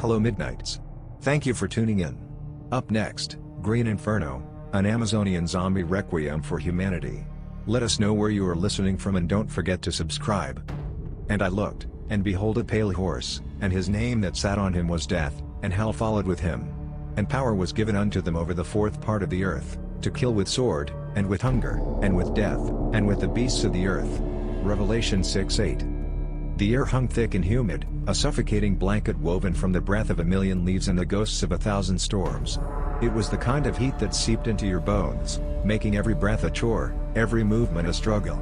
Hello Midnights. Thank you for tuning in. Up next, Green Inferno, an Amazonian zombie requiem for humanity. Let us know where you are listening from and don't forget to subscribe. And I looked, and behold a pale horse, and his name that sat on him was Death, and hell followed with him. And power was given unto them over the fourth part of the earth, to kill with sword, and with hunger, and with death, and with the beasts of the earth. Revelation 6:8. The air hung thick and humid, a suffocating blanket woven from the breath of a million leaves and the ghosts of 1,000 storms. It was the kind of heat that seeped into your bones, making every breath a chore, every movement a struggle.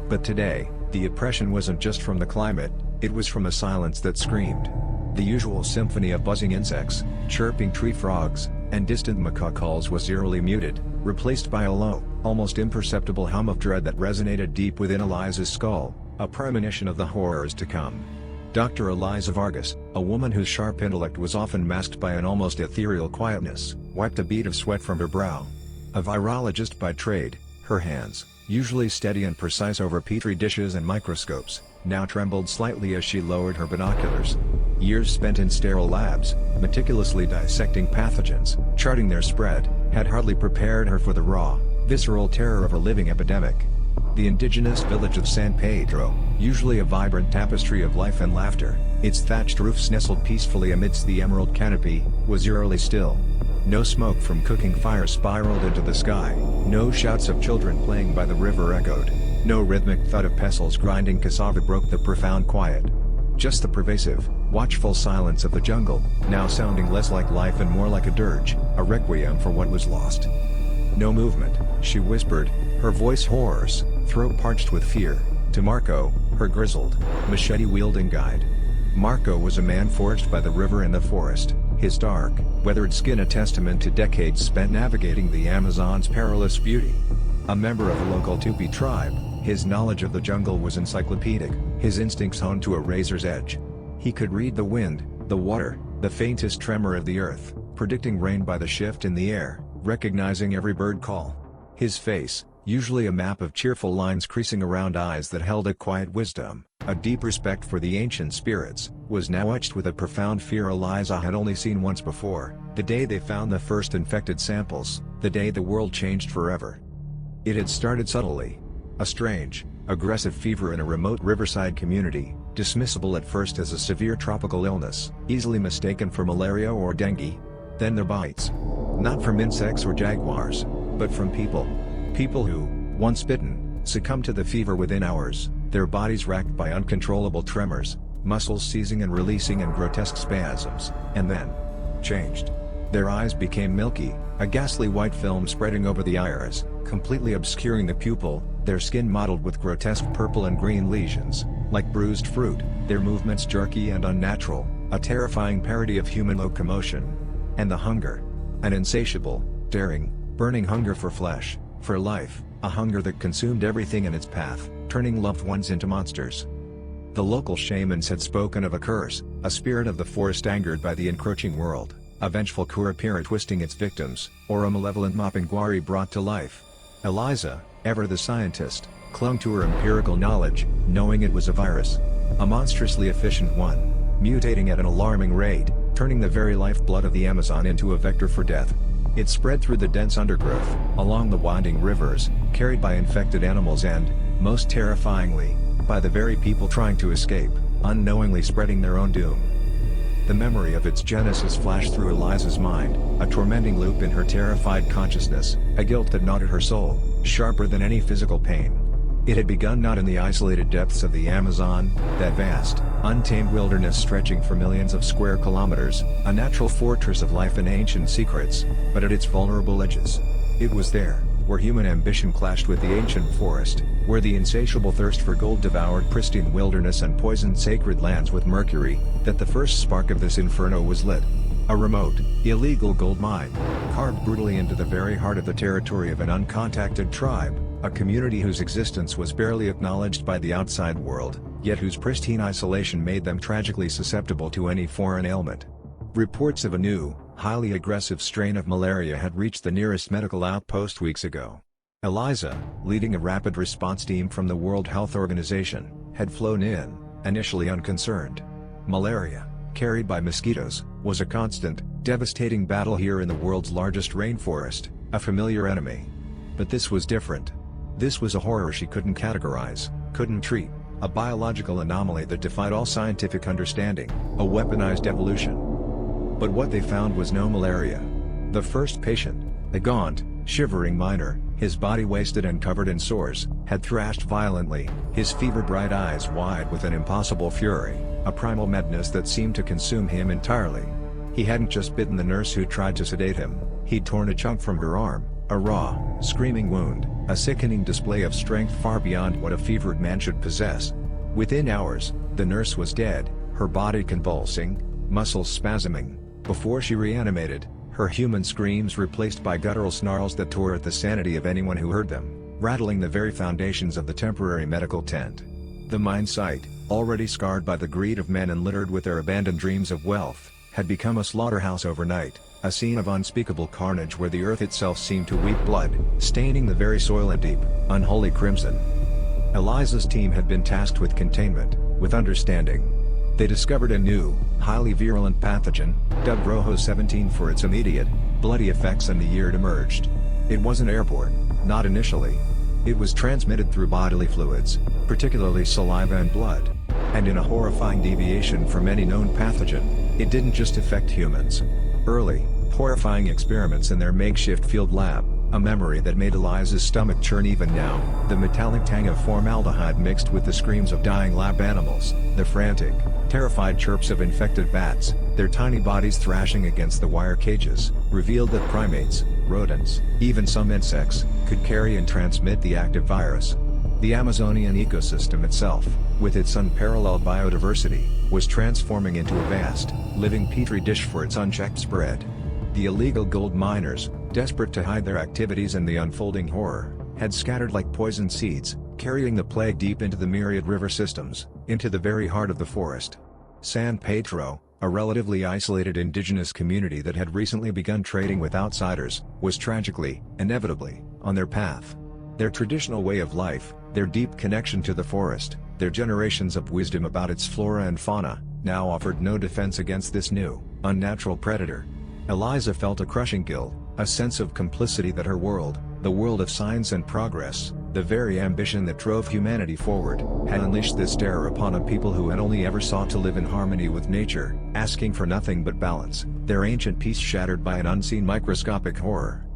But today, the oppression wasn't just from the climate, it was from a silence that screamed. The usual symphony of buzzing insects, chirping tree frogs, and distant macaw calls was eerily muted, replaced by a low, almost imperceptible hum of dread that resonated deep within Eliza's skull, a premonition of the horrors to come. Dr. Eliza Vargas, a woman whose sharp intellect was often masked by an almost ethereal quietness, wiped a bead of sweat from her brow. A virologist by trade, her hands, usually steady and precise over petri dishes and microscopes, now trembled slightly as she lowered her binoculars. Years spent in sterile labs, meticulously dissecting pathogens, charting their spread, had hardly prepared her for the raw, visceral terror of a living epidemic. The indigenous village of San Pedro, usually a vibrant tapestry of life and laughter, its thatched roofs nestled peacefully amidst the emerald canopy, was eerily still. No smoke from cooking fires spiraled into the sky, no shouts of children playing by the river echoed, no rhythmic thud of pestles grinding cassava broke the profound quiet. Just the pervasive, watchful silence of the jungle, now sounding less like life and more like a dirge, a requiem for what was lost. No movement, she whispered, her voice hoarse, throat parched with fear, to Marco, her grizzled, machete-wielding guide. Marco was a man forged by the river and the forest, his dark, weathered skin a testament to decades spent navigating the Amazon's perilous beauty. A member of a local Tupi tribe, his knowledge of the jungle was encyclopedic, his instincts honed to a razor's edge. He could read the wind, the water, the faintest tremor of the earth, predicting rain by the shift in the air, recognizing every bird call. His face, usually a map of cheerful lines creasing around eyes that held a quiet wisdom, a deep respect for the ancient spirits, was now etched with a profound fear Eliza had only seen once before, the day they found the first infected samples, the day the world changed forever. It had started subtly. A strange, aggressive fever in a remote riverside community, dismissible at first as a severe tropical illness, easily mistaken for malaria or dengue. Then their bites. Not from insects or jaguars, but from people. People who, once bitten, succumbed to the fever within hours, their bodies racked by uncontrollable tremors, muscles seizing and releasing in grotesque spasms, and then changed. Their eyes became milky, a ghastly white film spreading over the iris, completely obscuring the pupil, their skin mottled with grotesque purple and green lesions, like bruised fruit, their movements jerky and unnatural, a terrifying parody of human locomotion. And the hunger. An insatiable, daring, burning hunger for flesh, for life, a hunger that consumed everything in its path, turning loved ones into monsters. The local shamans had spoken of a curse, a spirit of the forest angered by the encroaching world, a vengeful curupira twisting its victims, or a malevolent mapinguari brought to life. Eliza, ever the scientist, clung to her empirical knowledge, knowing it was a virus. A monstrously efficient one, mutating at an alarming rate, turning the very lifeblood of the Amazon into a vector for death. It spread through the dense undergrowth, along the winding rivers, carried by infected animals and, most terrifyingly, by the very people trying to escape, unknowingly spreading their own doom. The memory of its genesis flashed through Eliza's mind, a tormenting loop in her terrified consciousness, a guilt that gnawed at her soul, sharper than any physical pain. It had begun not in the isolated depths of the Amazon, that vast, untamed wilderness stretching for millions of square kilometers, a natural fortress of life and ancient secrets, but at its vulnerable edges. It was there, where human ambition clashed with the ancient forest, where the insatiable thirst for gold devoured pristine wilderness and poisoned sacred lands with mercury, that the first spark of this inferno was lit. A remote, illegal gold mine, carved brutally into the very heart of the territory of an uncontacted tribe, a community whose existence was barely acknowledged by the outside world, yet whose pristine isolation made them tragically susceptible to any foreign ailment. Reports of a new, highly aggressive strain of malaria had reached the nearest medical outpost weeks ago. Eliza, leading a rapid response team from the World Health Organization, had flown in, initially unconcerned. Malaria, carried by mosquitoes, was a constant, devastating battle here in the world's largest rainforest, a familiar enemy. But this was different. This was a horror she couldn't categorize, couldn't treat, a biological anomaly that defied all scientific understanding, a weaponized evolution. But what they found was no malaria. The first patient, a gaunt, shivering miner, his body wasted and covered in sores, had thrashed violently, his fever-bright eyes wide with an impossible fury, a primal madness that seemed to consume him entirely. He hadn't just bitten the nurse who tried to sedate him, he'd torn a chunk from her arm, a raw, screaming wound, a sickening display of strength far beyond what a fevered man should possess. Within hours, the nurse was dead, her body convulsing, muscles spasming. Before she reanimated, her human screams replaced by guttural snarls that tore at the sanity of anyone who heard them, rattling the very foundations of the temporary medical tent. The mine site, already scarred by the greed of men and littered with their abandoned dreams of wealth, had become a slaughterhouse overnight, a scene of unspeakable carnage where the earth itself seemed to weep blood, staining the very soil a deep, unholy crimson. Eliza's team had been tasked with containment, with understanding. They discovered a new, highly virulent pathogen, dubbed Rojo 17 for its immediate, bloody effects, and the year it emerged. It wasn't airborne, not initially. It was transmitted through bodily fluids, particularly saliva and blood. And in a horrifying deviation from any known pathogen, it didn't just affect humans. Early, horrifying experiments in their makeshift field lab, a memory that made Eliza's stomach churn even now, the metallic tang of formaldehyde mixed with the screams of dying lab animals, the frantic, terrified chirps of infected bats, their tiny bodies thrashing against the wire cages, revealed that primates, rodents, even some insects, could carry and transmit the active virus. The Amazonian ecosystem itself, with its unparalleled biodiversity, was transforming into a vast, living petri dish for its unchecked spread. The illegal gold miners, desperate to hide their activities and the unfolding horror, had scattered like poison seeds, carrying the plague deep into the myriad river systems, into the very heart of the forest. San Pedro, a relatively isolated indigenous community that had recently begun trading with outsiders, was tragically, inevitably, on their path. Their traditional way of life, their deep connection to the forest, their generations of wisdom about its flora and fauna, now offered no defense against this new, unnatural predator. Eliza felt a crushing guilt, a sense of complicity that her world, the world of science and progress, the very ambition that drove humanity forward, had unleashed this terror upon a people who had only ever sought to live in harmony with nature, asking for nothing but balance, their ancient peace shattered by an unseen microscopic horror.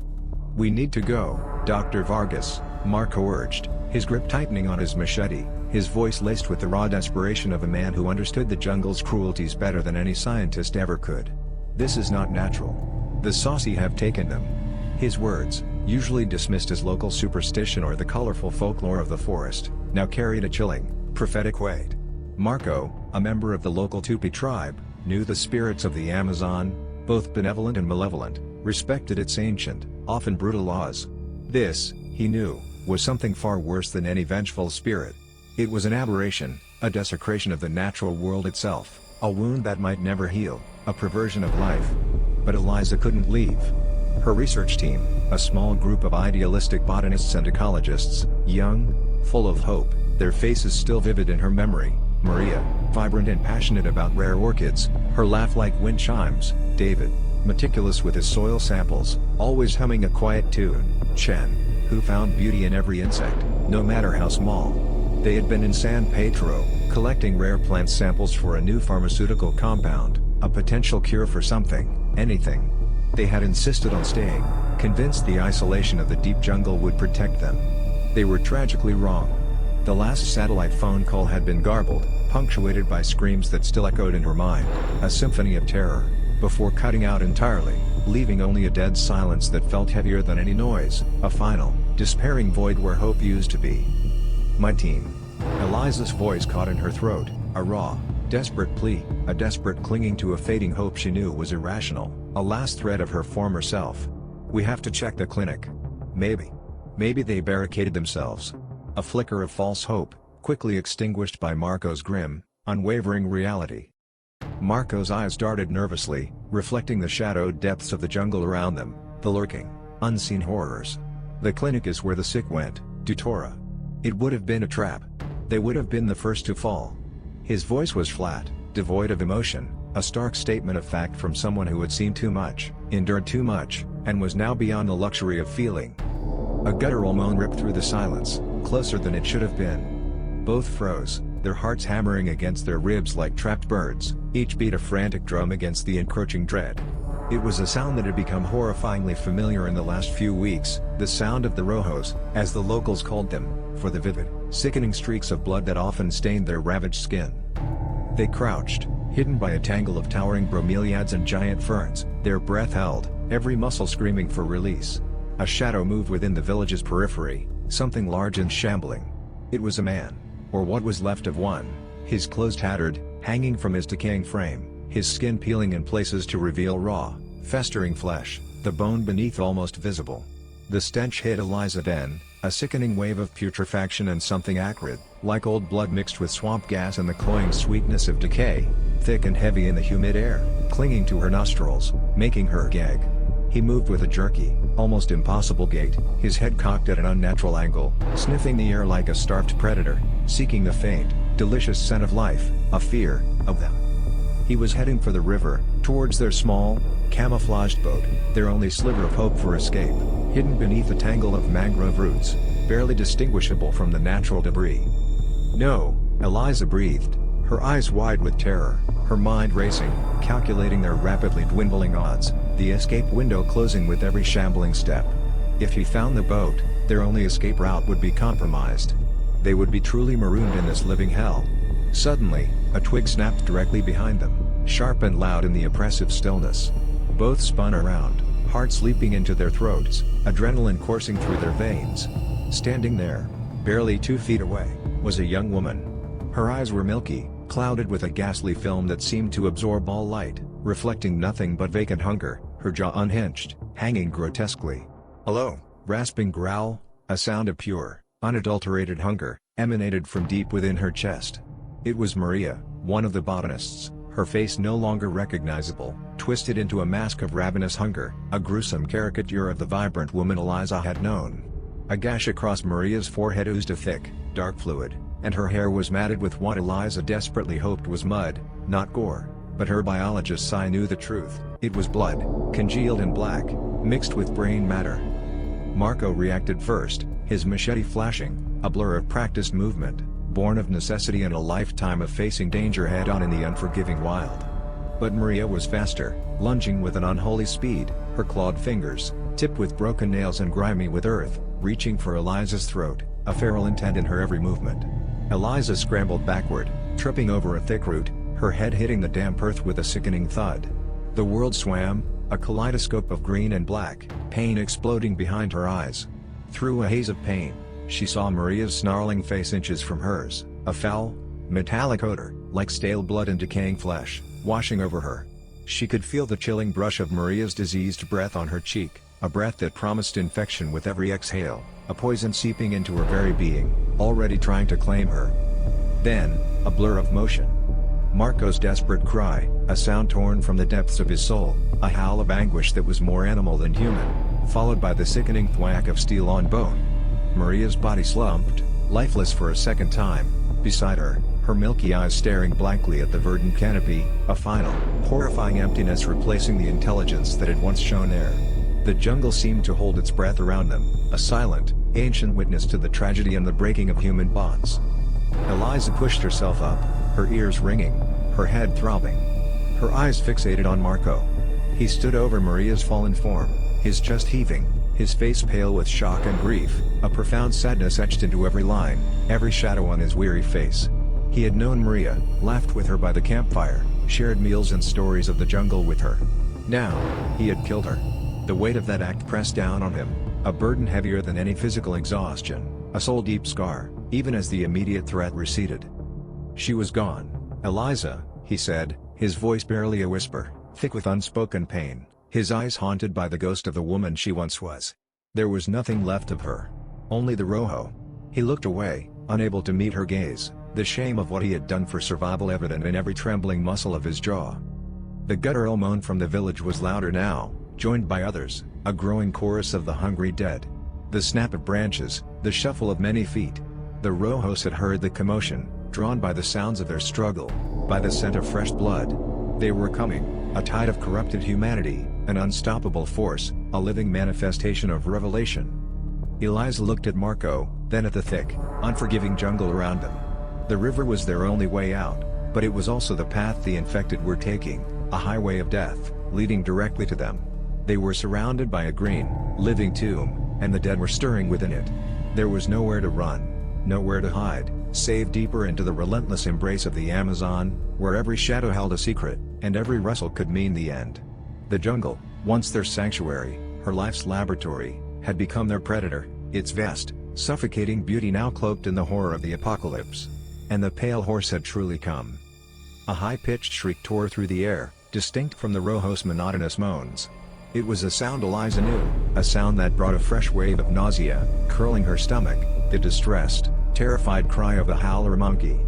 "We need to go, Dr. Vargas," Marco urged, his grip tightening on his machete, his voice laced with the raw desperation of a man who understood the jungle's cruelties better than any scientist ever could. "This is not natural. The saucy have taken them." His words, usually dismissed as local superstition or the colorful folklore of the forest, now carried a chilling, prophetic weight. Marco, a member of the local Tupi tribe, knew the spirits of the Amazon, both benevolent and malevolent, respected its ancient, often brutal laws. This, he knew, was something far worse than any vengeful spirit. It was an aberration, a desecration of the natural world itself, a wound that might never heal, a perversion of life. But Eliza couldn't leave. Her research team, a small group of idealistic botanists and ecologists, young, full of hope, their faces still vivid in her memory, Maria, vibrant and passionate about rare orchids, her laugh like wind chimes, David, meticulous with his soil samples, always humming a quiet tune, Chen, who found beauty in every insect, no matter how small. They had been in San Pedro, collecting rare plant samples for a new pharmaceutical compound, a potential cure for something, anything. They had insisted on staying, convinced the isolation of the deep jungle would protect them. They were tragically wrong. The last satellite phone call had been garbled, punctuated by screams that still echoed in her mind, a symphony of terror, before cutting out entirely, leaving only a dead silence that felt heavier than any noise, a final, despairing void where hope used to be. "My team." Eliza's voice caught in her throat, a raw, desperate plea, a desperate clinging to a fading hope she knew was irrational, a last thread of her former self. "We have to check the clinic. Maybe they barricaded themselves." A flicker of false hope, quickly extinguished by Marco's grim, unwavering reality. Marco's eyes darted nervously, reflecting the shadowed depths of the jungle around them, the lurking, unseen horrors. "The clinic is where the sick went, Tutora. It would have been a trap. They would have been the first to fall." His voice was flat, devoid of emotion, A stark statement of fact from someone who had seen too much, endured too much, and was now beyond the luxury of feeling. A guttural moan ripped through the silence, closer than it should have been. Both froze, their hearts hammering against their ribs like trapped birds, each beat a frantic drum against the encroaching dread. It was a sound that had become horrifyingly familiar in the last few weeks, the sound of the Rojos, as the locals called them, for the vivid, sickening streaks of blood that often stained their ravaged skin. They crouched, hidden by a tangle of towering bromeliads and giant ferns, their breath held, every muscle screaming for release. A shadow moved within the village's periphery, something large and shambling. It was a man, or what was left of one, his clothes tattered, hanging from his decaying frame, his skin peeling in places to reveal raw, festering flesh, the bone beneath almost visible. The stench hit Eliza then, a sickening wave of putrefaction and something acrid, like old blood mixed with swamp gas and the cloying sweetness of decay, thick and heavy in the humid air, clinging to her nostrils, making her gag. He moved with a jerky, almost impossible gait, his head cocked at an unnatural angle, sniffing the air like a starved predator, seeking the faint, delicious scent of life, of fear, of them. He was heading for the river, towards their small, camouflaged boat, their only sliver of hope for escape, hidden beneath a tangle of mangrove roots, barely distinguishable from the natural debris. No, Eliza breathed, her eyes wide with terror, her mind racing, calculating their rapidly dwindling odds, the escape window closing with every shambling step. If he found the boat, their only escape route would be compromised. They would be truly marooned in this living hell. Suddenly, a twig snapped directly behind them, sharp and loud in the oppressive stillness. Both spun around, hearts leaping into their throats, adrenaline coursing through their veins. Standing there, barely 2 feet away, was a young woman. Her eyes were milky, clouded with a ghastly film that seemed to absorb all light, reflecting nothing but vacant hunger, her jaw unhinged, hanging grotesquely. "Hello," rasping growl, a sound of pure, unadulterated hunger, emanated from deep within her chest. It was Maria, one of the botanists, her face no longer recognizable, twisted into a mask of ravenous hunger, a gruesome caricature of the vibrant woman Eliza had known. A gash across Maria's forehead oozed a thick, dark fluid, and her hair was matted with what Eliza desperately hoped was mud, not gore, but her biologist's eye knew the truth. It was blood, congealed and black, mixed with brain matter. Marco reacted first, his machete flashing, a blur of practiced movement, born of necessity and a lifetime of facing danger head-on in the unforgiving wild. But Maria was faster, lunging with an unholy speed, her clawed fingers, tipped with broken nails and grimy with earth, reaching for Eliza's throat, a feral intent in her every movement. Eliza scrambled backward, tripping over a thick root, her head hitting the damp earth with a sickening thud. The world swam, a kaleidoscope of green and black, pain exploding behind her eyes. Through a haze of pain, she saw Maria's snarling face inches from hers, a foul, metallic odor, like stale blood and decaying flesh, washing over her. She could feel the chilling brush of Maria's diseased breath on her cheek, a breath that promised infection with every exhale, a poison seeping into her very being, already trying to claim her. Then, a blur of motion. Marco's desperate cry, a sound torn from the depths of his soul, a howl of anguish that was more animal than human, followed by the sickening thwack of steel on bone. Maria's body slumped, lifeless for a second time, beside her, her milky eyes staring blankly at the verdant canopy, a final, horrifying emptiness replacing the intelligence that had once shone there. The jungle seemed to hold its breath around them, a silent, ancient witness to the tragedy and the breaking of human bonds. Eliza pushed herself up, her ears ringing, her head throbbing. Her eyes fixated on Marco. He stood over Maria's fallen form, his chest heaving, his face pale with shock and grief, a profound sadness etched into every line, every shadow on his weary face. He had known Maria, laughed with her by the campfire, shared meals and stories of the jungle with her. Now, he had killed her. The weight of that act pressed down on him, a burden heavier than any physical exhaustion, a soul-deep scar, even as the immediate threat receded. She was gone. "Eliza," he said, his voice barely a whisper, thick with unspoken pain, his eyes haunted by the ghost of the woman she once was. There was nothing left of her. Only the Rojo. He looked away, unable to meet her gaze, the shame of what he had done for survival evident in every trembling muscle of his jaw. The guttural moan from the village was louder now, joined by others, a growing chorus of the hungry dead. The snap of branches, the shuffle of many feet. The Rojos had heard the commotion, drawn by the sounds of their struggle, by the scent of fresh blood. They were coming, a tide of corrupted humanity, an unstoppable force, a living manifestation of revelation. Eliza looked at Marco, then at the thick, unforgiving jungle around them. The river was their only way out, but it was also the path the infected were taking, a highway of death, leading directly to them. They were surrounded by a green, living tomb, and the dead were stirring within it. There was nowhere to run, nowhere to hide, save deeper into the relentless embrace of the Amazon, where every shadow held a secret, and every rustle could mean the end. The jungle, once their sanctuary, her life's laboratory, had become their predator, its vast, suffocating beauty now cloaked in the horror of the apocalypse. And the pale horse had truly come. A high-pitched shriek tore through the air, distinct from the Rojo's monotonous moans. It was a sound Eliza knew, a sound that brought a fresh wave of nausea, curling her stomach, the distressed, terrified cry of the howler monkey.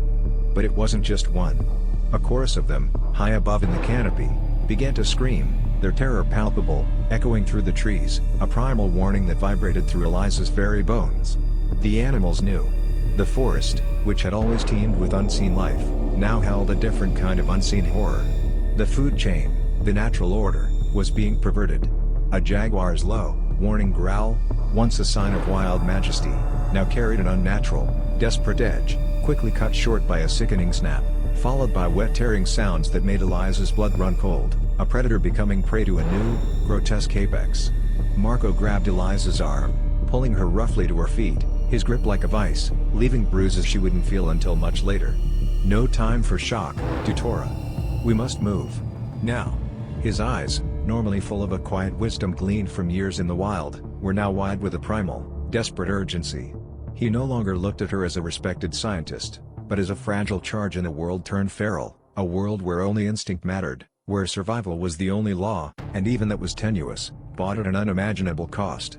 But it wasn't just one. A chorus of them, high above in the canopy, began to scream, their terror palpable, echoing through the trees, a primal warning that vibrated through Eliza's very bones. The animals knew. The forest, which had always teemed with unseen life, now held a different kind of unseen horror. The food chain, the natural order, was being perverted. A jaguar's low, warning growl, once a sign of wild majesty, now carried an unnatural, desperate edge, quickly cut short by a sickening snap, followed by wet tearing sounds that made Eliza's blood run cold, a predator becoming prey to a new, grotesque apex. Marco grabbed Eliza's arm, pulling her roughly to her feet, his grip like a vice, leaving bruises she wouldn't feel until much later. No time for shock, Tutora. We must move. Now. His eyes, normally full of a quiet wisdom gleaned from years in the wild, were now wide with a primal, desperate urgency. He no longer looked at her as a respected scientist, but as a fragile charge in a world turned feral, a world where only instinct mattered, where survival was the only law, and even that was tenuous, bought at an unimaginable cost.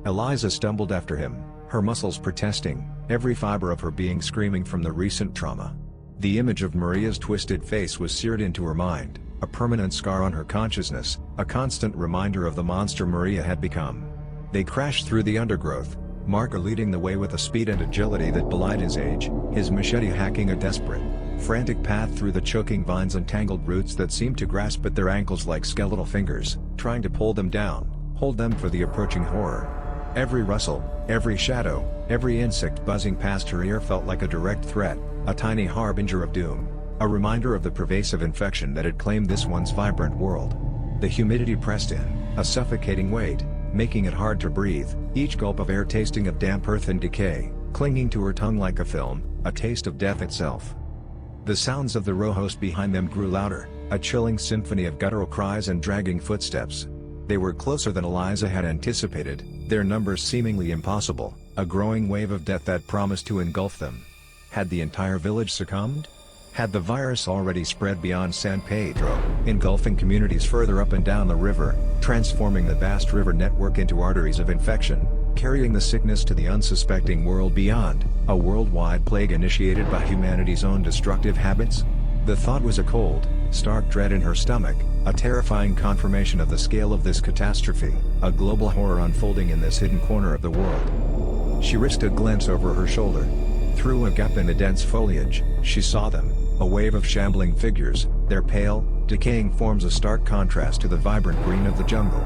Eliza stumbled after him, her muscles protesting, every fiber of her being screaming from the recent trauma. The image of Maria's twisted face was seared into her mind, a permanent scar on her consciousness, a constant reminder of the monster Maria had become. They crashed through the undergrowth, Marco leading the way with a speed and agility that belied his age, his machete hacking a desperate, frantic path through the choking vines and tangled roots that seemed to grasp at their ankles like skeletal fingers, trying to pull them down, hold them for the approaching horror. Every rustle, every shadow, every insect buzzing past her ear felt like a direct threat, a tiny harbinger of doom, a reminder of the pervasive infection that had claimed this once vibrant world. The humidity pressed in, a suffocating weight, making it hard to breathe, each gulp of air tasting of damp earth and decay, clinging to her tongue like a film, a taste of death itself. The sounds of the Rojos behind them grew louder, a chilling symphony of guttural cries and dragging footsteps. They were closer than Eliza had anticipated, their numbers seemingly impossible, a growing wave of death that promised to engulf them. Had the entire village succumbed? Had the virus already spread beyond San Pedro, engulfing communities further up and down the river, transforming the vast river network into arteries of infection, carrying the sickness to the unsuspecting world beyond, a worldwide plague initiated by humanity's own destructive habits? The thought was a cold, stark dread in her stomach, a terrifying confirmation of the scale of this catastrophe, a global horror unfolding in this hidden corner of the world. She risked a glance over her shoulder. Through a gap in the dense foliage, she saw them, a wave of shambling figures, their pale, decaying forms a stark contrast to the vibrant green of the jungle.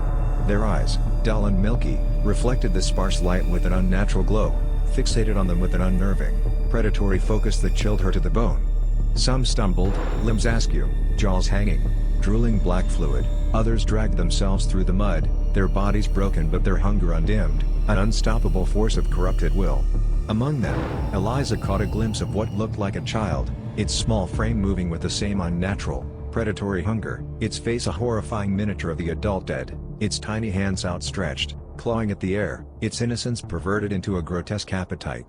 Their eyes, dull and milky, reflected the sparse light with an unnatural glow, fixated on them with an unnerving, predatory focus that chilled her to the bone. Some stumbled, limbs askew, jaws hanging, drooling black fluid, others dragged themselves through the mud, their bodies broken but their hunger undimmed, an unstoppable force of corrupted will. Among them, Eliza caught a glimpse of what looked like a child, its small frame moving with the same unnatural, predatory hunger, its face a horrifying miniature of the adult dead, its tiny hands outstretched, clawing at the air, its innocence perverted into a grotesque appetite.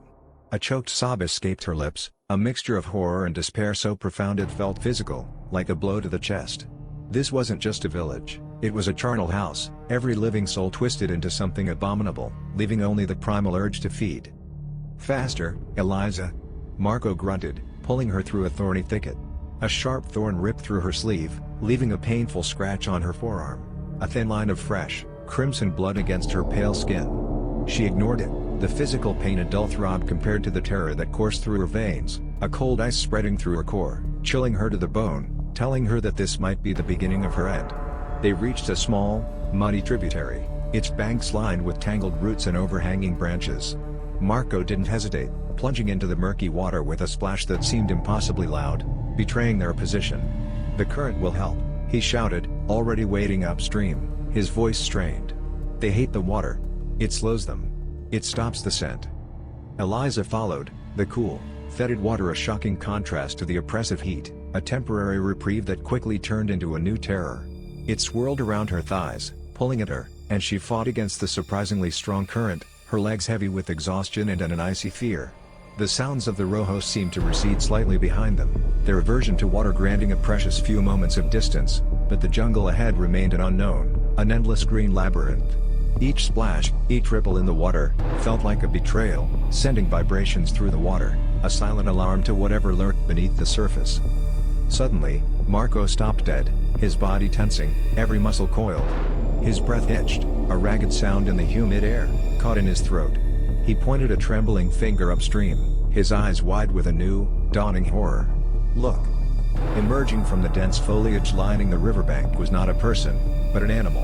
A choked sob escaped her lips, a mixture of horror and despair so profound it felt physical, like a blow to the chest. This wasn't just a village, it was a charnel house, every living soul twisted into something abominable, leaving only the primal urge to feed. "Faster, Eliza!" Marco grunted, pulling her through a thorny thicket. A sharp thorn ripped through her sleeve, leaving a painful scratch on her forearm. A thin line of fresh, crimson blood against her pale skin. She ignored it, the physical pain a dull throb compared to the terror that coursed through her veins, a cold ice spreading through her core, chilling her to the bone, telling her that this might be the beginning of her end. They reached a small, muddy tributary, its banks lined with tangled roots and overhanging branches. Marco didn't hesitate, plunging into the murky water with a splash that seemed impossibly loud, betraying their position. "The current will help," he shouted, already wading upstream, his voice strained. "They hate the water. It slows them. It stops the scent." Eliza followed, the cool, fetid water a shocking contrast to the oppressive heat, a temporary reprieve that quickly turned into a new terror. It swirled around her thighs, pulling at her, and she fought against the surprisingly strong current, her legs heavy with exhaustion and an icy fear. The sounds of the Rojo seemed to recede slightly behind them, their aversion to water granting a precious few moments of distance, but the jungle ahead remained an unknown, an endless green labyrinth. Each splash, each ripple in the water, felt like a betrayal, sending vibrations through the water, a silent alarm to whatever lurked beneath the surface. Suddenly, Marco stopped dead, his body tensing, every muscle coiled. His breath hitched, a ragged sound in the humid air, caught in his throat. He pointed a trembling finger upstream, his eyes wide with a new, dawning horror. "Look!" Emerging from the dense foliage lining the riverbank was not a person, but an animal.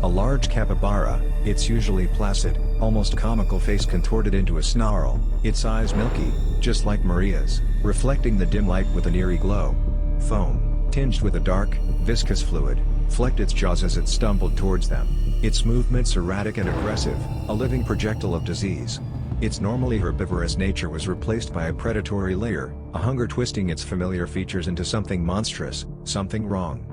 A large capybara, its usually placid, almost comical face contorted into a snarl, its eyes milky, just like Maria's, reflecting the dim light with an eerie glow. Foam, tinged with a dark, viscous fluid, flecked its jaws as it stumbled towards them, its movements erratic and aggressive, a living projectile of disease. Its normally herbivorous nature was replaced by a predatory layer, a hunger twisting its familiar features into something monstrous, something wrong.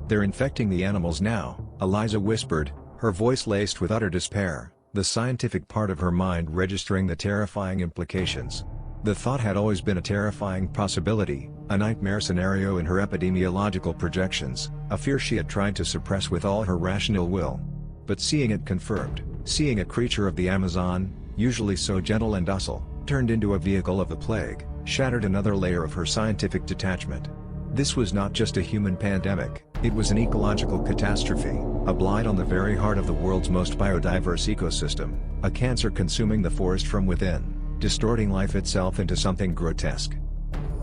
"They're infecting the animals now," Eliza whispered, her voice laced with utter despair, the scientific part of her mind registering the terrifying implications. The thought had always been a terrifying possibility, a nightmare scenario in her epidemiological projections, a fear she had tried to suppress with all her rational will. But seeing it confirmed, seeing a creature of the Amazon, usually so gentle and docile, turned into a vehicle of the plague, shattered another layer of her scientific detachment. This was not just a human pandemic, it was an ecological catastrophe, a blight on the very heart of the world's most biodiverse ecosystem, a cancer consuming the forest from within, distorting life itself into something grotesque.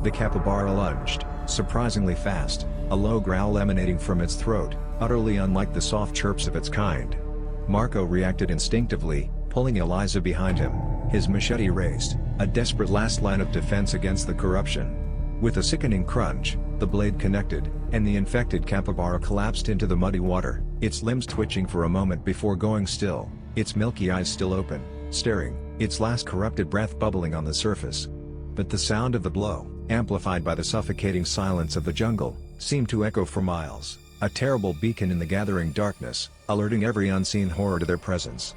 The capybara lunged, surprisingly fast, a low growl emanating from its throat, utterly unlike the soft chirps of its kind. Marco reacted instinctively, pulling Eliza behind him, his machete raised, a desperate last line of defense against the corruption. With a sickening crunch, the blade connected, and the infected capybara collapsed into the muddy water, its limbs twitching for a moment before going still, its milky eyes still open, staring, its last corrupted breath bubbling on the surface. But the sound of the blow, amplified by the suffocating silence of the jungle, seemed to echo for miles, a terrible beacon in the gathering darkness, alerting every unseen horror to their presence.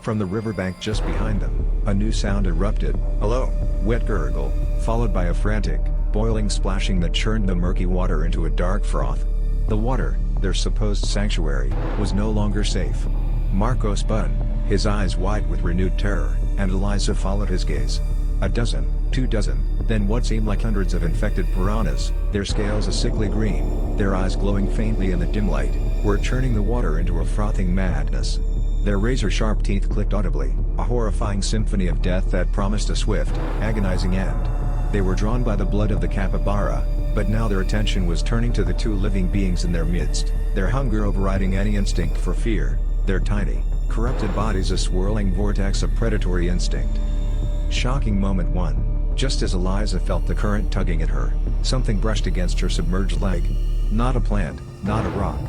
From the riverbank just behind them, a new sound erupted, a low, wet gurgle, followed by a frantic, boiling splashing that churned the murky water into a dark froth. The water, their supposed sanctuary, was no longer safe. Marco spun, his eyes wide with renewed terror, and Eliza followed his gaze. A dozen, 2 dozen, then what seemed like hundreds of infected piranhas, their scales a sickly green, their eyes glowing faintly in the dim light, were churning the water into a frothing madness. Their razor-sharp teeth clicked audibly, a horrifying symphony of death that promised a swift, agonizing end. They were drawn by the blood of the capybara, but now their attention was turning to the 2 living beings in their midst, their hunger overriding any instinct for fear, their tiny, corrupted bodies a swirling vortex of predatory instinct. Shocking moment 1. Just as Eliza felt the current tugging at her, something brushed against her submerged leg. Not a plant, not a rock.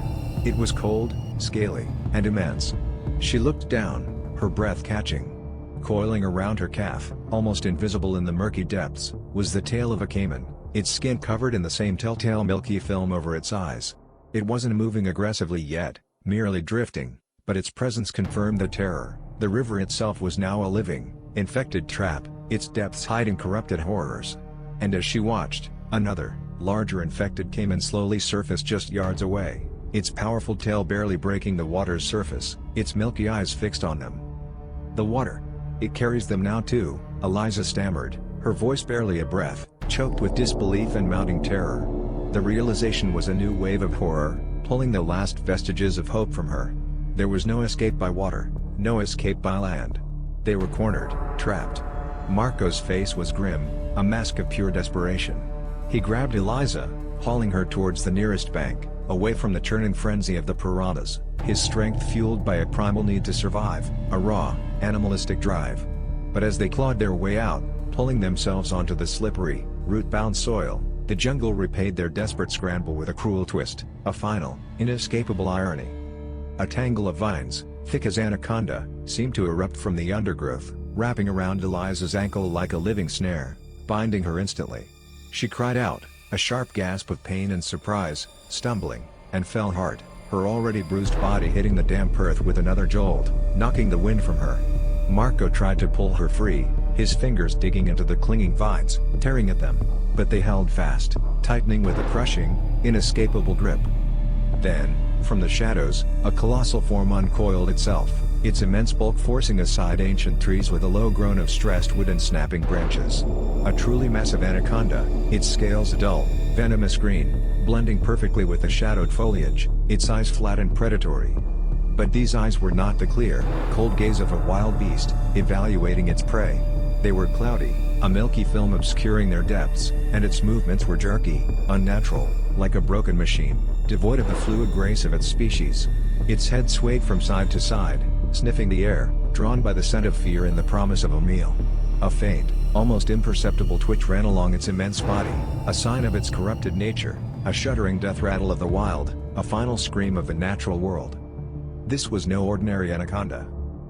It was cold, scaly, and immense. She looked down, her breath catching. Coiling around her calf, almost invisible in the murky depths, was the tail of a caiman, its skin covered in the same telltale milky film over its eyes. It wasn't moving aggressively yet, merely drifting, but its presence confirmed the terror. The river itself was now a living, infected trap, its depths hiding corrupted horrors. And as she watched, another, larger infected caiman slowly surfaced just yards away, its powerful tail barely breaking the water's surface, its milky eyes fixed on them. The water. It carries them now too, Eliza stammered, her voice barely a breath, choked with disbelief and mounting terror. The realization was a new wave of horror, pulling the last vestiges of hope from her. There was no escape by water, no escape by land. They were cornered, trapped. Marco's face was grim, a mask of pure desperation. He grabbed Eliza, hauling her towards the nearest bank, away from the churning frenzy of the piranhas, his strength fueled by a primal need to survive, a raw, animalistic drive. But as they clawed their way out, pulling themselves onto the slippery, root-bound soil, the jungle repaid their desperate scramble with a cruel twist, a final, inescapable irony. A tangle of vines, thick as anaconda, seemed to erupt from the undergrowth, wrapping around Eliza's ankle like a living snare, binding her instantly. She cried out, a sharp gasp of pain and surprise, stumbling, and fell hard, her already bruised body hitting the damp earth with another jolt, knocking the wind from her. Marco tried to pull her free, his fingers digging into the clinging vines, tearing at them, but they held fast, tightening with a crushing, inescapable grip. Then, from the shadows, a colossal form uncoiled itself, its immense bulk forcing aside ancient trees with a low groan of stressed wood and snapping branches. A truly massive anaconda, its scales a dull, venomous green, blending perfectly with the shadowed foliage, its eyes flat and predatory. But these eyes were not the clear, cold gaze of a wild beast, evaluating its prey. They were cloudy, a milky film obscuring their depths, and its movements were jerky, unnatural, like a broken machine, devoid of the fluid grace of its species. Its head swayed from side to side, sniffing the air, drawn by the scent of fear and the promise of a meal. A faint, almost imperceptible twitch ran along its immense body, a sign of its corrupted nature, a shuddering death rattle of the wild, a final scream of the natural world. This was no ordinary anaconda.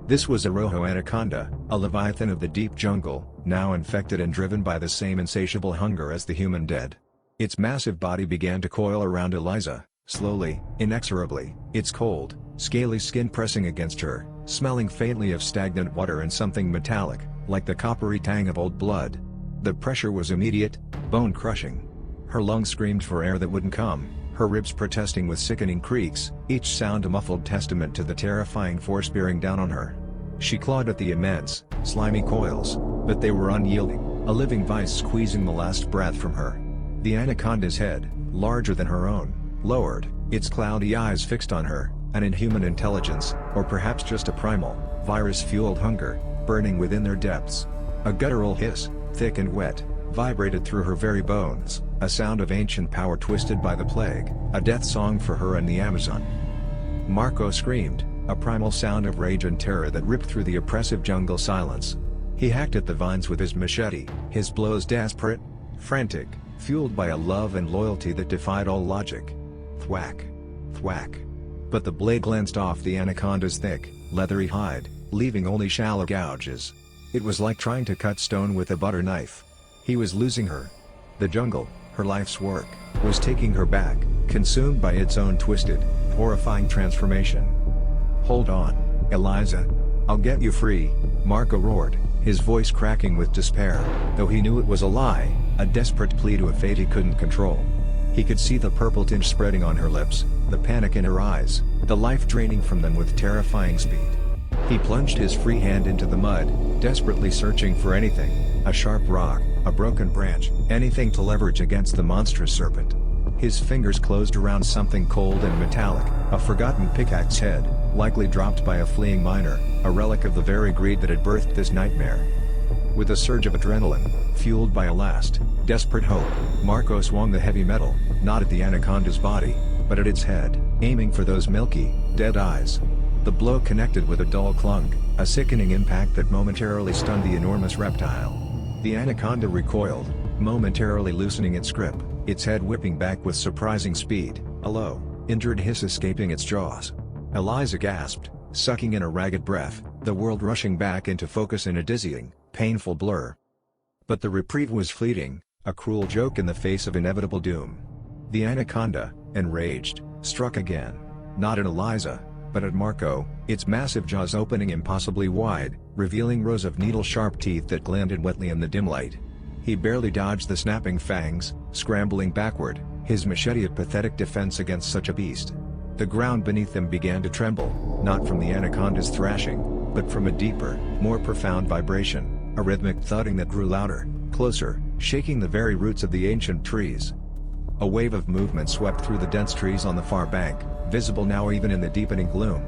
This was a Rojo anaconda, a leviathan of the deep jungle, now infected and driven by the same insatiable hunger as the human dead. Its massive body began to coil around Eliza, slowly, inexorably, its cold, scaly skin pressing against her, smelling faintly of stagnant water and something metallic, like the coppery tang of old blood. The pressure was immediate, bone-crushing. Her lungs screamed for air that wouldn't come, her ribs protesting with sickening creaks, each sound a muffled testament to the terrifying force bearing down on her. She clawed at the immense, slimy coils, but they were unyielding, a living vice squeezing the last breath from her. The anaconda's head, larger than her own, lowered, its cloudy eyes fixed on her, an inhuman intelligence, or perhaps just a primal, virus-fueled hunger, burning within their depths. A guttural hiss, thick and wet, vibrated through her very bones, a sound of ancient power twisted by the plague, a death song for her and the Amazon. Marco screamed, a primal sound of rage and terror that ripped through the oppressive jungle silence. He hacked at the vines with his machete, his blows desperate, frantic, fueled by a love and loyalty that defied all logic. Thwack. Thwack. But the blade glanced off the anaconda's thick, leathery hide, leaving only shallow gouges. It was like trying to cut stone with a butter knife. He was losing her. The jungle, her life's work, was taking her back, consumed by its own twisted, horrifying transformation. "Hold on, Eliza. I'll get you free," Marco roared, his voice cracking with despair, though he knew it was a lie, a desperate plea to a fate he couldn't control. He could see the purple tinge spreading on her lips, the panic in her eyes, the life draining from them with terrifying speed. He plunged his free hand into the mud, desperately searching for anything, a sharp rock, a broken branch, anything to leverage against the monstrous serpent. His fingers closed around something cold and metallic, a forgotten pickaxe head, likely dropped by a fleeing miner, a relic of the very greed that had birthed this nightmare. With a surge of adrenaline, fueled by a last, desperate hope, Marco swung the heavy metal, not at the anaconda's body, but at its head, aiming for those milky, dead eyes. The blow connected with a dull clunk, a sickening impact that momentarily stunned the enormous reptile. The anaconda recoiled, momentarily loosening its grip, its head whipping back with surprising speed, a low, injured hiss escaping its jaws. Eliza gasped, sucking in a ragged breath, the world rushing back into focus in a dizzying, painful blur. But the reprieve was fleeting, a cruel joke in the face of inevitable doom. The anaconda, enraged, struck again. Not at Eliza, but at Marco, its massive jaws opening impossibly wide, revealing rows of needle-sharp teeth that glinted wetly in the dim light. He barely dodged the snapping fangs, scrambling backward, his machete a pathetic defense against such a beast. The ground beneath them began to tremble, not from the anaconda's thrashing, but from a deeper, more profound vibration, a rhythmic thudding that grew louder, closer, shaking the very roots of the ancient trees. A wave of movement swept through the dense trees on the far bank, visible now even in the deepening gloom.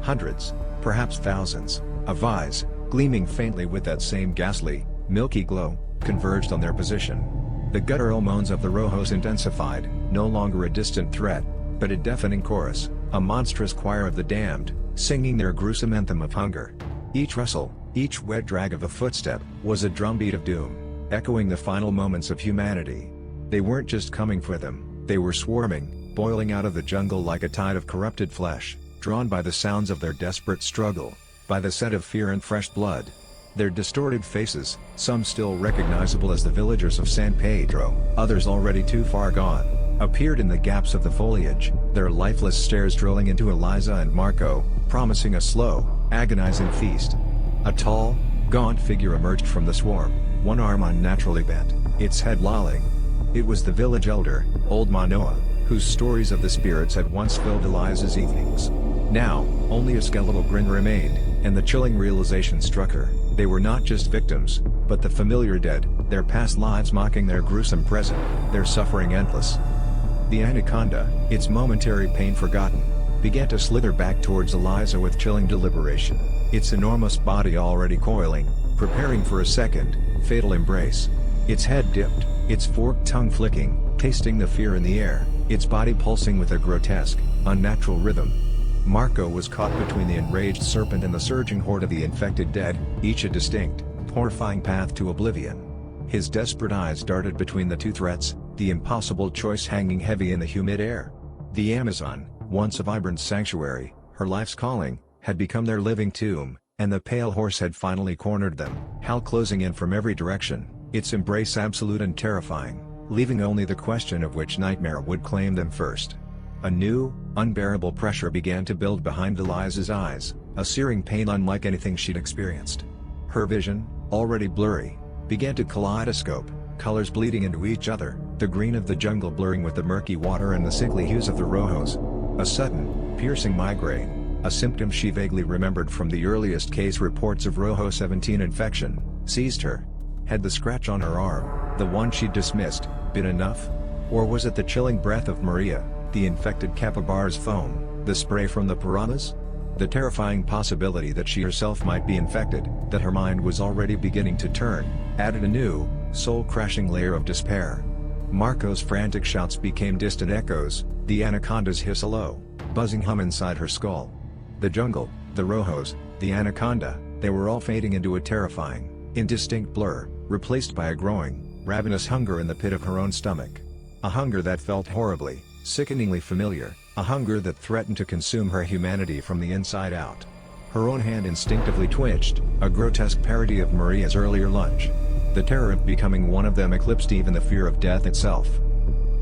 Hundreds, perhaps thousands, of eyes, gleaming faintly with that same ghastly, milky glow, converged on their position. The guttural moans of the Rojos intensified, no longer a distant threat, but a deafening chorus, a monstrous choir of the damned, singing their gruesome anthem of hunger. Each rustle, each wet drag of a footstep, was a drumbeat of doom, echoing the final moments of humanity. They weren't just coming for them, they were swarming, boiling out of the jungle like a tide of corrupted flesh, drawn by the sounds of their desperate struggle, by the scent of fear and fresh blood. Their distorted faces, some still recognizable as the villagers of San Pedro, others already too far gone, appeared in the gaps of the foliage, their lifeless stares drilling into Eliza and Marco, promising a slow, agonizing feast. A tall, gaunt figure emerged from the swarm, one arm unnaturally bent, its head lolling. It was the village elder, old Manoa, whose stories of the spirits had once filled Eliza's evenings. Now, only a skeletal grin remained, and the chilling realization struck her: they were not just victims, but the familiar dead, their past lives mocking their gruesome present, their suffering endless. The anaconda, its momentary pain forgotten, began to slither back towards Eliza with chilling deliberation, its enormous body already coiling, preparing for a second, fatal embrace. Its head dipped, its forked tongue flicking, tasting the fear in the air, its body pulsing with a grotesque, unnatural rhythm. Marco was caught between the enraged serpent and the surging horde of the infected dead, each a distinct, horrifying path to oblivion. His desperate eyes darted between the two threats, the impossible choice hanging heavy in the humid air. The Amazon, once a vibrant sanctuary, her life's calling, had become their living tomb, and the pale horse had finally cornered them, hell closing in from every direction, its embrace absolute and terrifying, leaving only the question of which nightmare would claim them first. A new, unbearable pressure began to build behind Eliza's eyes, a searing pain unlike anything she'd experienced. Her vision, already blurry, began to kaleidoscope, colors bleeding into each other, the green of the jungle blurring with the murky water and the sickly hues of the Rojos. A sudden, piercing migraine, a symptom she vaguely remembered from the earliest case reports of Rojo 17 infection, seized her. Had the scratch on her arm, the one she'd dismissed, been enough? Or was it the chilling breath of Maria, the infected capybara's foam, the spray from the piranhas? The terrifying possibility that she herself might be infected, that her mind was already beginning to turn, added a new, soul-crashing layer of despair. Marco's frantic shouts became distant echoes, the anaconda's hiss a low, buzzing hum inside her skull. The jungle, the Rojos, the anaconda, they were all fading into a terrifying, indistinct blur, replaced by a growing, ravenous hunger in the pit of her own stomach. A hunger that felt horribly, sickeningly familiar, a hunger that threatened to consume her humanity from the inside out. Her own hand instinctively twitched, a grotesque parody of Maria's earlier lunge. The terror of becoming one of them eclipsed even the fear of death itself.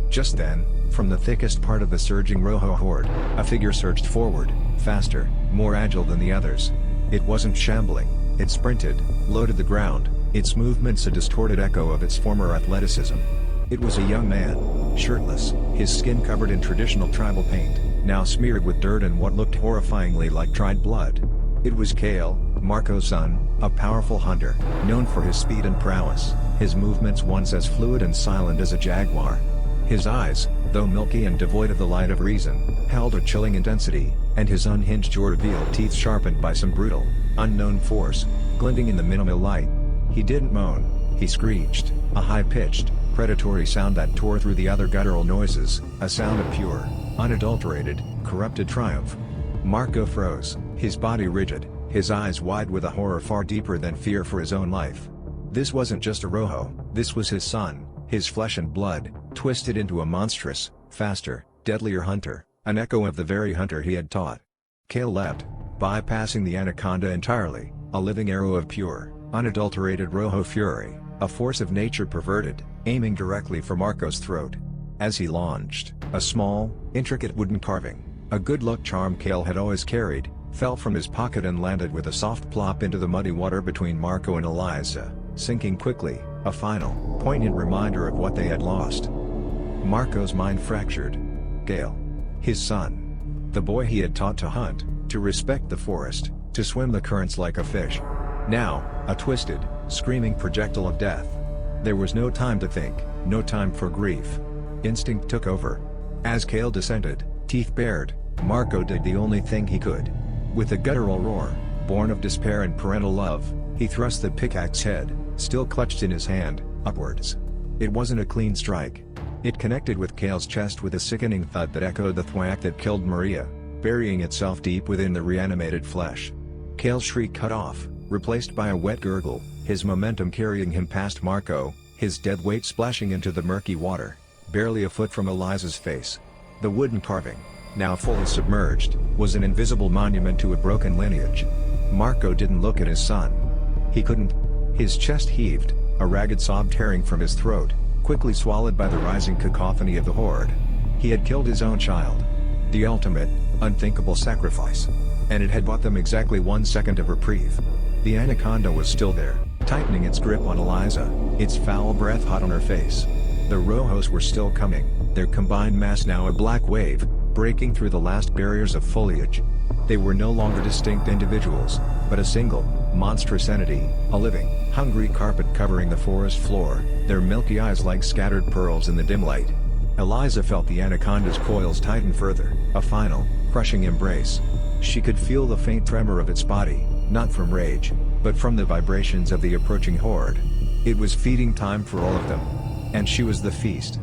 Just then, from the thickest part of the surging Rojo horde, a figure surged forward, faster, more agile than the others. It wasn't shambling, it sprinted, loaded the ground, its movements a distorted echo of its former athleticism. It was a young man, shirtless, his skin covered in traditional tribal paint, now smeared with dirt and what looked horrifyingly like dried blood. It was Kale, Marco's son, a powerful hunter, known for his speed and prowess, his movements once as fluid and silent as a jaguar. His eyes, though milky and devoid of the light of reason, held a chilling intensity, and his unhinged jaw revealed teeth sharpened by some brutal, unknown force, glinting in the minimal light. He didn't moan, he screeched, a high-pitched, predatory sound that tore through the other guttural noises, a sound of pure, unadulterated, corrupted triumph. Marco froze, his body rigid, his eyes wide with a horror far deeper than fear for his own life. This wasn't just a Rojo, this was his son, his flesh and blood, twisted into a monstrous, faster, deadlier hunter, an echo of the very hunter he had taught. Kale leapt, bypassing the anaconda entirely, a living arrow of pure, unadulterated Rojo fury, a force of nature perverted, aiming directly for Marco's throat. As he launched, a small, intricate wooden carving, a good luck charm Kale had always carried, fell from his pocket and landed with a soft plop into the muddy water between Marco and Eliza, sinking quickly, a final, poignant reminder of what they had lost. Marco's mind fractured. Kale. His son. The boy he had taught to hunt, to respect the forest, to swim the currents like a fish. Now, a twisted, screaming projectile of death. There was no time to think, no time for grief. Instinct took over. As Kale descended, teeth bared, Marco did the only thing he could. With a guttural roar, born of despair and parental love, he thrust the pickaxe head, still clutched in his hand, upwards. It wasn't a clean strike. It connected with Kale's chest with a sickening thud that echoed the thwack that killed Maria, burying itself deep within the reanimated flesh. Kale's shriek cut off, replaced by a wet gurgle, his momentum carrying him past Marco, his dead weight splashing into the murky water, barely a foot from Eliza's face. The wooden carving, now fully submerged, was an invisible monument to a broken lineage. Marco didn't look at his son. He couldn't. His chest heaved, a ragged sob tearing from his throat, quickly swallowed by the rising cacophony of the horde. He had killed his own child. The ultimate, unthinkable sacrifice. And it had bought them exactly 1 second of reprieve. The anaconda was still there, tightening its grip on Eliza, its foul breath hot on her face. The Rojos were still coming, their combined mass now a black wave, breaking through the last barriers of foliage. They were no longer distinct individuals, but a single, monstrous entity, a living, hungry carpet covering the forest floor, their milky eyes like scattered pearls in the dim light. Eliza felt the anaconda's coils tighten further, a final, crushing embrace. She could feel the faint tremor of its body, not from rage, but from the vibrations of the approaching horde. It was feeding time for all of them. And she was the feast.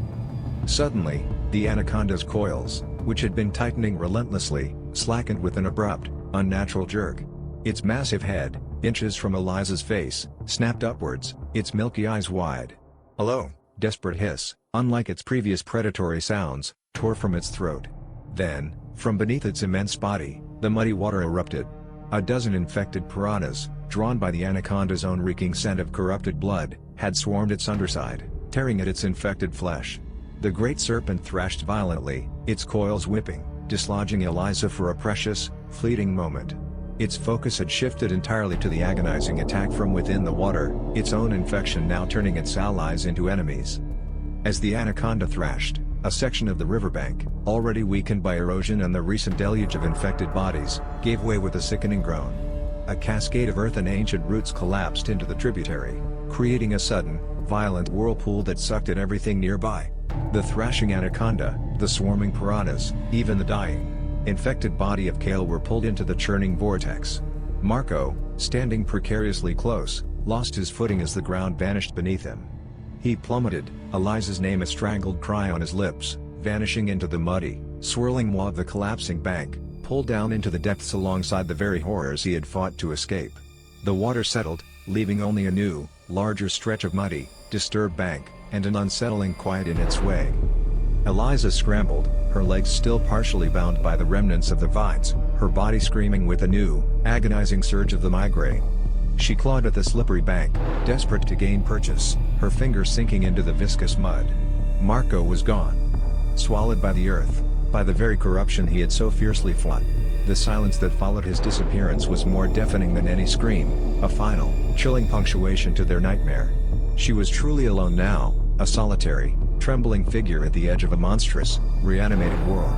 Suddenly, the anaconda's coils, which had been tightening relentlessly, slackened with an abrupt, unnatural jerk. Its massive head, inches from Eliza's face, snapped upwards, its milky eyes wide. "Hello," desperate hiss, unlike its previous predatory sounds, tore from its throat. Then, from beneath its immense body, the muddy water erupted. A dozen infected piranhas, drawn by the anaconda's own reeking scent of corrupted blood, had swarmed its underside, tearing at its infected flesh. The great serpent thrashed violently, its coils whipping, dislodging Eliza for a precious, fleeting moment. Its focus had shifted entirely to the agonizing attack from within the water, its own infection now turning its allies into enemies. As the anaconda thrashed, a section of the riverbank, already weakened by erosion and the recent deluge of infected bodies, gave way with a sickening groan. A cascade of earth and ancient roots collapsed into the tributary, creating a sudden, violent whirlpool that sucked at everything nearby. The thrashing anaconda, the swarming piranhas, even the dying, infected body of Kale were pulled into the churning vortex. Marco, standing precariously close, lost his footing as the ground vanished beneath him. He plummeted, Eliza's name a strangled cry on his lips, vanishing into the muddy, swirling maw of the collapsing bank, pulled down into the depths alongside the very horrors he had fought to escape. The water settled, leaving only a new, larger stretch of muddy, disturbed bank, and an unsettling quiet in its wake. Eliza scrambled, her legs still partially bound by the remnants of the vines, her body screaming with a new, agonizing surge of the migraine. She clawed at the slippery bank, desperate to gain purchase, her fingers sinking into the viscous mud. Marco was gone. Swallowed by the earth, by the very corruption he had so fiercely fought. The silence that followed his disappearance was more deafening than any scream, a final, chilling punctuation to their nightmare. She was truly alone now, a solitary, trembling figure at the edge of a monstrous, reanimated world.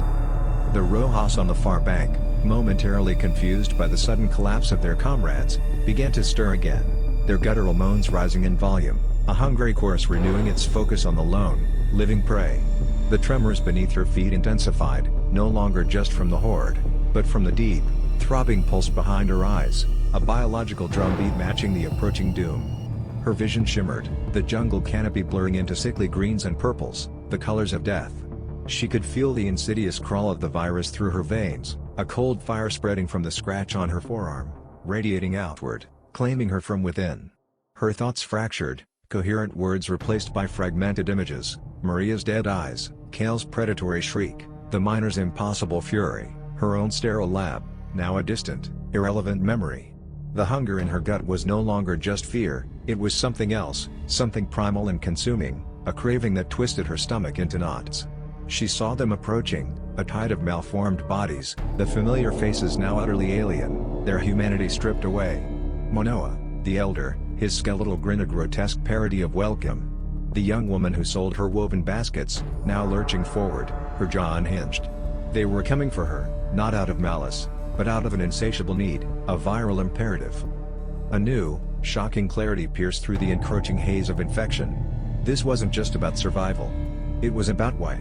The Rojos on the far bank, momentarily confused by the sudden collapse of their comrades, began to stir again, their guttural moans rising in volume, a hungry chorus renewing its focus on the lone, living prey. The tremors beneath her feet intensified, no longer just from the horde, but from the deep, throbbing pulse behind her eyes, a biological drumbeat matching the approaching doom. Her vision shimmered, the jungle canopy blurring into sickly greens and purples, the colors of death. She could feel the insidious crawl of the virus through her veins, a cold fire spreading from the scratch on her forearm, radiating outward, claiming her from within. Her thoughts fractured, coherent words replaced by fragmented images, Maria's dead eyes, Kale's predatory shriek, the miner's impossible fury, her own sterile lab, now a distant, irrelevant memory. The hunger in her gut was no longer just fear, it was something else, something primal and consuming, a craving that twisted her stomach into knots. She saw them approaching, a tide of malformed bodies, the familiar faces now utterly alien, their humanity stripped away. Manoa, the elder, his skeletal grin a grotesque parody of welcome. The young woman who sold her woven baskets, now lurching forward, her jaw unhinged. They were coming for her, not out of malice, but out of an insatiable need, a viral imperative. A new, shocking clarity pierced through the encroaching haze of infection. This wasn't just about survival. It was about why.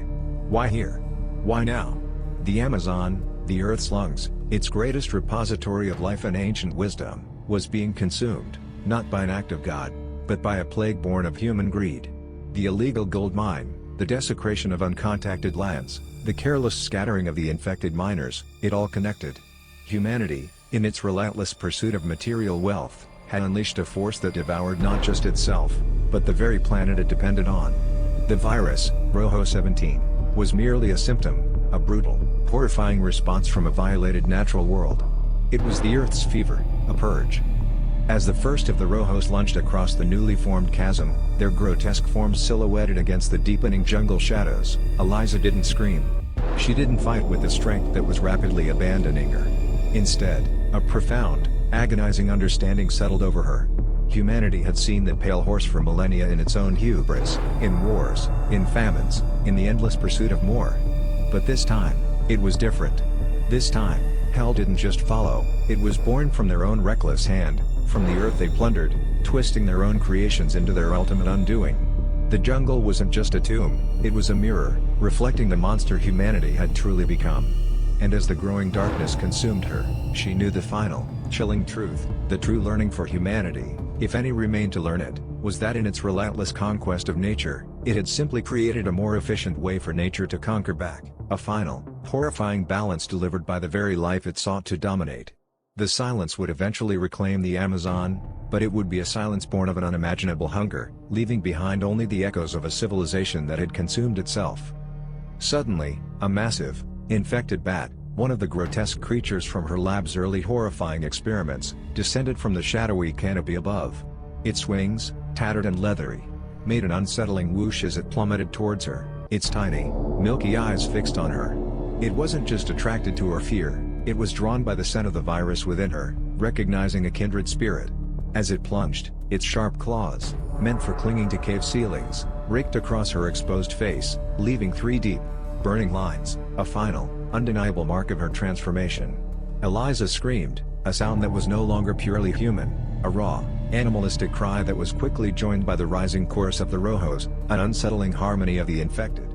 Why here? Why now? The Amazon, the Earth's lungs, its greatest repository of life and ancient wisdom, was being consumed, not by an act of God, but by a plague born of human greed. The illegal gold mine, The desecration of uncontacted lands, the careless scattering of the infected miners, it all connected. Humanity, in its relentless pursuit of material wealth, had unleashed a force that devoured not just itself, but the very planet it depended on. The virus, Rojo 17, was merely a symptom, a brutal, horrifying response from a violated natural world. It was the Earth's fever, a purge. As the first of the Rojos lunged across the newly formed chasm, their grotesque forms silhouetted against the deepening jungle shadows, Eliza didn't scream. She didn't fight with the strength that was rapidly abandoning her. Instead, a profound, agonizing understanding settled over her. Humanity had seen that pale horse for millennia in its own hubris, in wars, in famines, in the endless pursuit of more. But this time, it was different. This time, hell didn't just follow, it was born from their own reckless hand, from the earth they plundered, twisting their own creations into their ultimate undoing. The jungle wasn't just a tomb, it was a mirror, reflecting the monster humanity had truly become. And as the growing darkness consumed her, she knew the final, chilling truth, the true learning for humanity, if any remained to learn it, was that in its relentless conquest of nature, it had simply created a more efficient way for nature to conquer back, a final, horrifying balance delivered by the very life it sought to dominate. The silence would eventually reclaim the Amazon, but it would be a silence born of an unimaginable hunger, leaving behind only the echoes of a civilization that had consumed itself. Suddenly, a massive, infected bat, one of the grotesque creatures from her lab's early horrifying experiments, descended from the shadowy canopy above. Its wings, tattered and leathery, made an unsettling whoosh as it plummeted towards her, its tiny, milky eyes fixed on her. It wasn't just attracted to her fear, it was drawn by the scent of the virus within her, recognizing a kindred spirit. As it plunged, its sharp claws, meant for clinging to cave ceilings, raked across her exposed face, leaving 3 deep, burning lines, a final, undeniable mark of her transformation. Eliza screamed, a sound that was no longer purely human, a raw, animalistic cry that was quickly joined by the rising chorus of the Rojos, an unsettling harmony of the infected.